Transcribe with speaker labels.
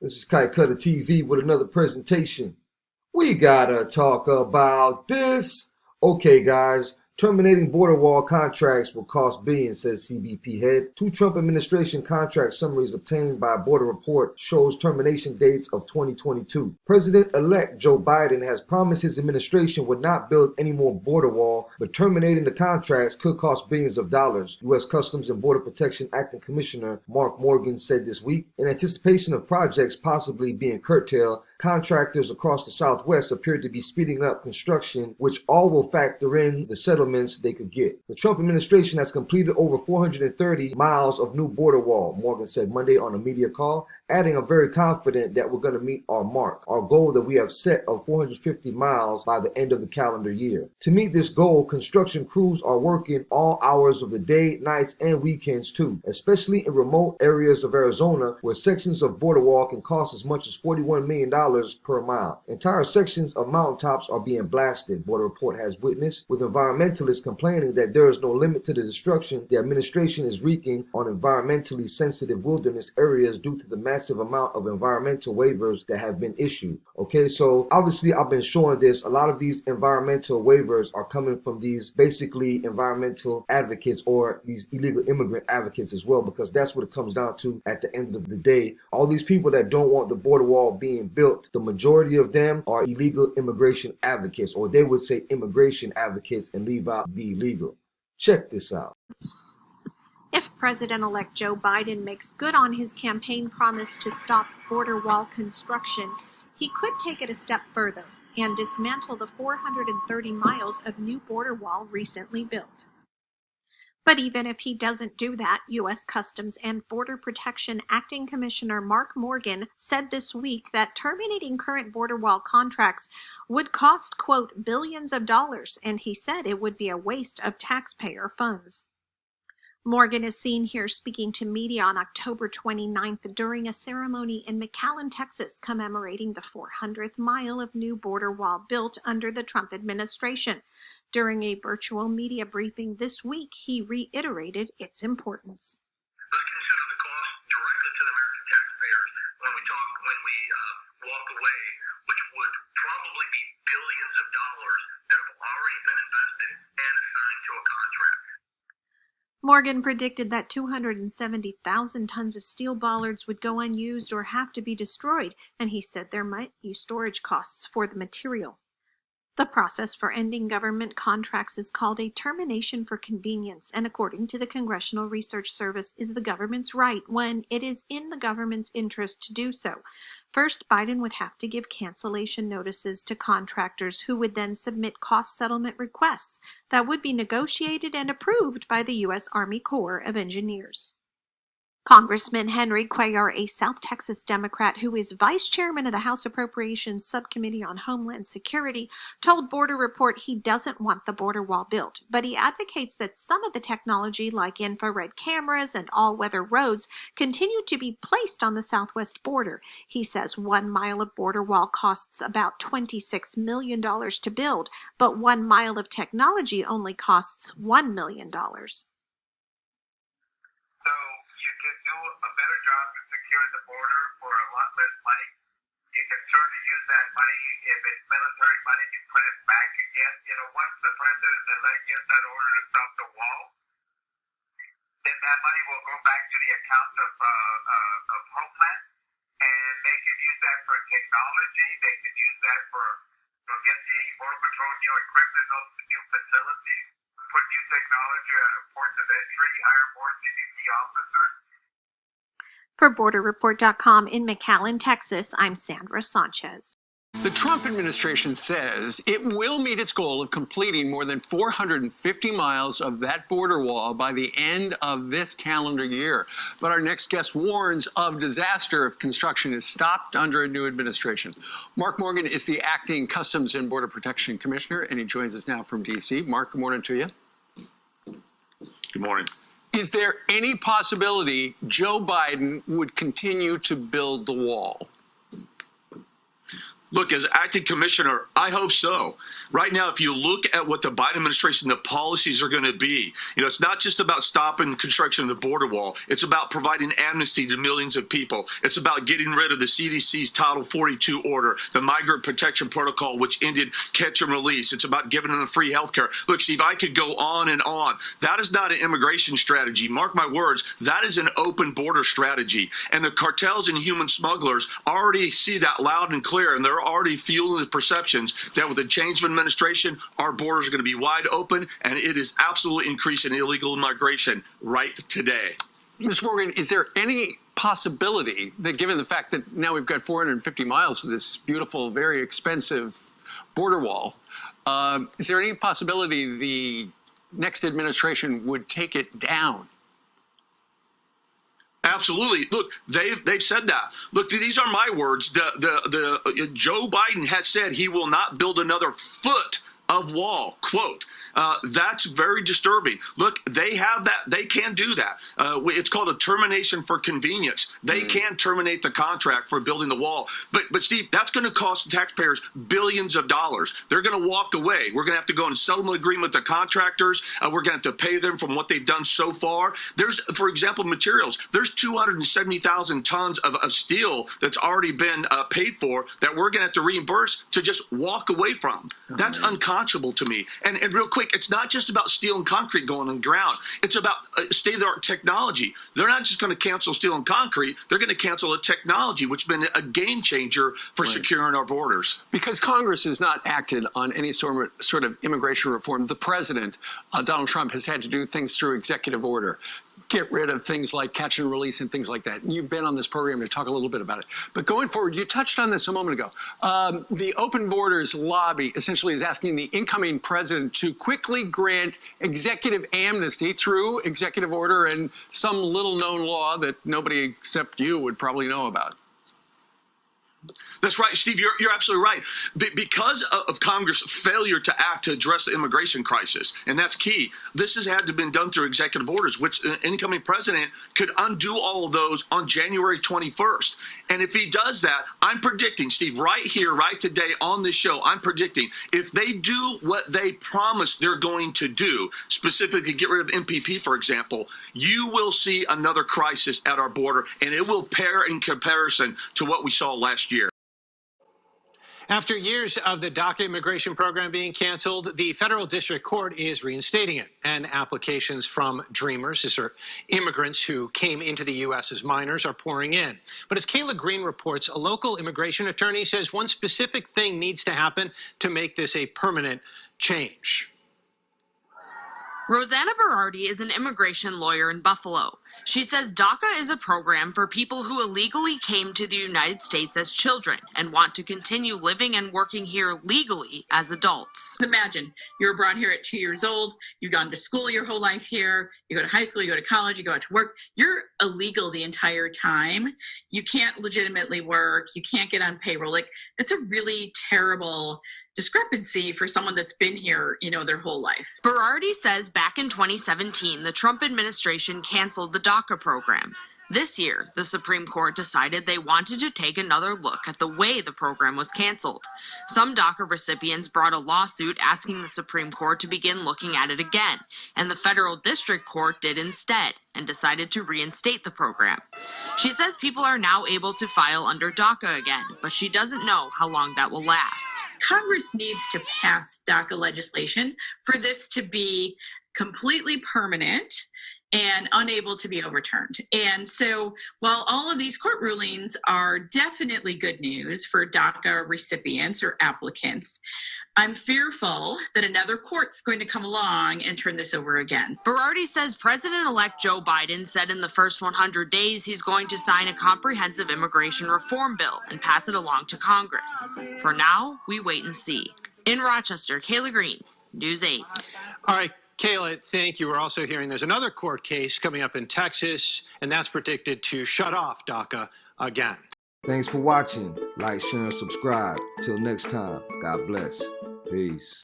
Speaker 1: This is Kite Cutter TV with another presentation. We gotta talk about this. Okay, guys. Terminating border wall contracts will cost billions, says CBP head. Two Trump administration contract summaries obtained by a border report shows termination dates of 2022. President-elect Joe Biden has promised his administration would not build any more border wall, but terminating the contracts could cost billions of dollars, U.S. Customs and Border Protection Acting Commissioner Mark Morgan said this week. In anticipation of projects possibly being curtailed, contractors across the Southwest appear to be speeding up construction, which all will factor in the settlements they could get. The Trump administration has completed over 430 miles of new border wall, Morgan said Monday on a media call, adding, "I'm very confident that we're going to meet our mark, our goal that we have set of 450 miles by the end of the calendar year." To meet this goal, construction crews are working all hours of the day, nights, and weekends too, especially in remote areas of Arizona where sections of border wall can cost as much as $41 million per mile. Entire sections of mountaintops are being blasted, Border Report has witnessed, with environmentalists complaining that there is no limit to the destruction the administration is wreaking on environmentally sensitive wilderness areas due to the massive amount of environmental waivers that have been issued. Okay, so obviously I've been showing this. A lot of these environmental waivers are coming from these basically environmental advocates or these illegal immigrant advocates as well, because that's what it comes down to at the end of the day. All these people that don't want the border wall being built, the majority of them are illegal immigration advocates, or they would say immigration advocates and leave out the illegal. Check this out.
Speaker 2: If President-elect Joe Biden makes good on his campaign promise to stop border wall construction, he could take it a step further and dismantle the 430 miles of new border wall recently built. But even if he doesn't do that, U.S. Customs and Border Protection Acting Commissioner Mark Morgan said this week that terminating current border wall contracts would cost, quote, billions of dollars, and he said it would be a waste of taxpayer funds. Morgan is seen here speaking to media on October 29th during a ceremony in McAllen, Texas, commemorating the 400th mile of new border wall built under the Trump administration. During a virtual media briefing this week, he reiterated its importance.
Speaker 3: Let's consider the cost directly to the American taxpayers when we walk away, which would probably be billions of dollars that have already been invested and assigned to a contract.
Speaker 2: Morgan predicted that 270,000 tons of steel bollards would go unused or have to be destroyed, and he said there might be storage costs for the material. The process for ending government contracts is called a termination for convenience, and according to the Congressional Research Service, is the government's right when it is in the government's interest to do so. First, Biden would have to give cancellation notices to contractors who would then submit cost settlement requests that would be negotiated and approved by the U.S. Army Corps of Engineers. Congressman Henry Cuellar, a South Texas Democrat who is vice chairman of the House Appropriations Subcommittee on Homeland Security, told Border Report he doesn't want the border wall built, but he advocates that some of the technology like infrared cameras and all-weather roads continue to be placed on the southwest border. He says 1 mile of border wall costs about $26 million to build, but 1 mile of technology only costs $1 million.
Speaker 3: You can do a better job to secure the border for a lot less money. You can certainly use that money. If it's military money, you put it back again. Once the president-elect gives that order to stop the wall, then that money will go back to the account of Homeland, and they can use that for technology. They can use that for get the Border Patrol new equipment, new facilities, put new technology at ports of entry, hire more CBP officers.
Speaker 2: For BorderReport.com in McAllen, Texas, I'm Sandra Sanchez.
Speaker 4: The Trump administration says it will meet its goal of completing more than 450 miles of that border wall by the end of this calendar year. But our next guest warns of disaster if construction is stopped under a new administration. Mark Morgan is the acting Customs and Border Protection Commissioner, and he joins us now from D.C. Mark, good morning to you.
Speaker 5: Good morning.
Speaker 4: Is there any possibility Joe Biden would continue to build the wall?
Speaker 5: Look, as acting commissioner, I hope so. Right now, if you look at what the Biden administration, the policies are going to be, it's not just about stopping construction of the border wall. It's about providing amnesty to millions of people. It's about getting rid of the CDC's Title 42 order, the Migrant Protection Protocol, which ended catch and release. It's about giving them free health care. Look, Steve, I could go on and on. That is not an immigration strategy. Mark my words, that is an open border strategy. And the cartels and human smugglers already see that loud and clear, and they're already fueling the perceptions that with the change of administration, our borders are going to be wide open, and it is absolutely increasing illegal immigration right today.
Speaker 4: Mr. Morgan, is there any possibility that, given the fact that now we've got 450 miles of this beautiful, very expensive border wall, is there any possibility the next administration would take it down?
Speaker 5: Absolutely. Look, they've said that. Look, these are my words. Joe Biden has said he will not build another foot of wall. Quote. That's very disturbing. Look, they have that. They can do that. It's called a termination for convenience. They can terminate the contract for building the wall. But Steve, that's going to cost taxpayers billions of dollars. They're going to walk away. We're going to have to go in settlement agreement with the contractors. We're going to have to pay them from what they've done so far. There's, for example, materials. There's 270,000 tons of steel that's already been paid for that we're going to have to reimburse to just walk away from. That's unconscionable to me. And real quick, it's not just about steel and concrete going on the ground. It's about state-of-the-art technology. They're not just going to cancel steel and concrete. They're going to cancel a technology, which has been a game changer for securing our borders.
Speaker 4: Because Congress has not acted on any sort of immigration reform, the president, Donald Trump, has had to do things through executive order. Get rid of things like catch and release and things like that. And you've been on this program to talk a little bit about it. But going forward, you touched on this a moment ago. The Open Borders lobby essentially is asking the incoming president to quickly grant executive amnesty through executive order and some little known law that nobody except you would probably know about.
Speaker 5: That's right, Steve. You're absolutely right. Because of Congress' failure to act to address the immigration crisis, and that's key, this has had to have been done through executive orders, which an incoming president could undo all of those on January 21st. And if he does that, I'm predicting, Steve, right here, right today on this show, I'm predicting if they do what they promised they're going to do, specifically get rid of MPP, for example, you will see another crisis at our border, and it will pair in comparison to what we saw last year.
Speaker 6: After years of the DACA immigration program being canceled, the federal district court is reinstating it. And applications from dreamers, these are immigrants who came into the U.S. as minors, are pouring in. But as Kayla Green reports, a local immigration attorney says one specific thing needs to happen to make this a permanent change.
Speaker 7: Rosanna Berardi is an immigration lawyer in Buffalo. She says DACA is a program for people who illegally came to the United States as children and want to continue living and working here legally as adults.
Speaker 8: Imagine you were brought here at 2 years old, you've gone to school your whole life here, you go to high school, you go to college, you go out to work. You're illegal the entire time. You can't legitimately work, you can't get on payroll. Like, it's a really terrible discrepancy for someone that's been here, their whole life.
Speaker 7: Berardi says back in 2017, the Trump administration canceled the DACA program. This year, the Supreme Court decided they wanted to take another look at the way the program was canceled. Some DACA recipients brought a lawsuit asking the Supreme Court to begin looking at it again, and the federal district court did instead and decided to reinstate the program. She says people are now able to file under DACA again, but she doesn't know how long that will last.
Speaker 8: Congress needs to pass DACA legislation for this to be completely permanent and unable to be overturned. And so while all of these court rulings are definitely good news for DACA recipients or applicants, I'm fearful that another court's going to come along and turn this over again.
Speaker 7: Berardi says President-elect Joe Biden said in the first 100 days he's going to sign a comprehensive immigration reform bill and pass it along to Congress. For now, we wait and see. In Rochester, Kayla Green, News 8.
Speaker 6: All right, Kayla, thank you. We're also hearing there's another court case coming up in Texas, and that's predicted to shut off DACA again.
Speaker 1: Thanks for watching. Like, share, and subscribe. Till next time, God bless. Peace.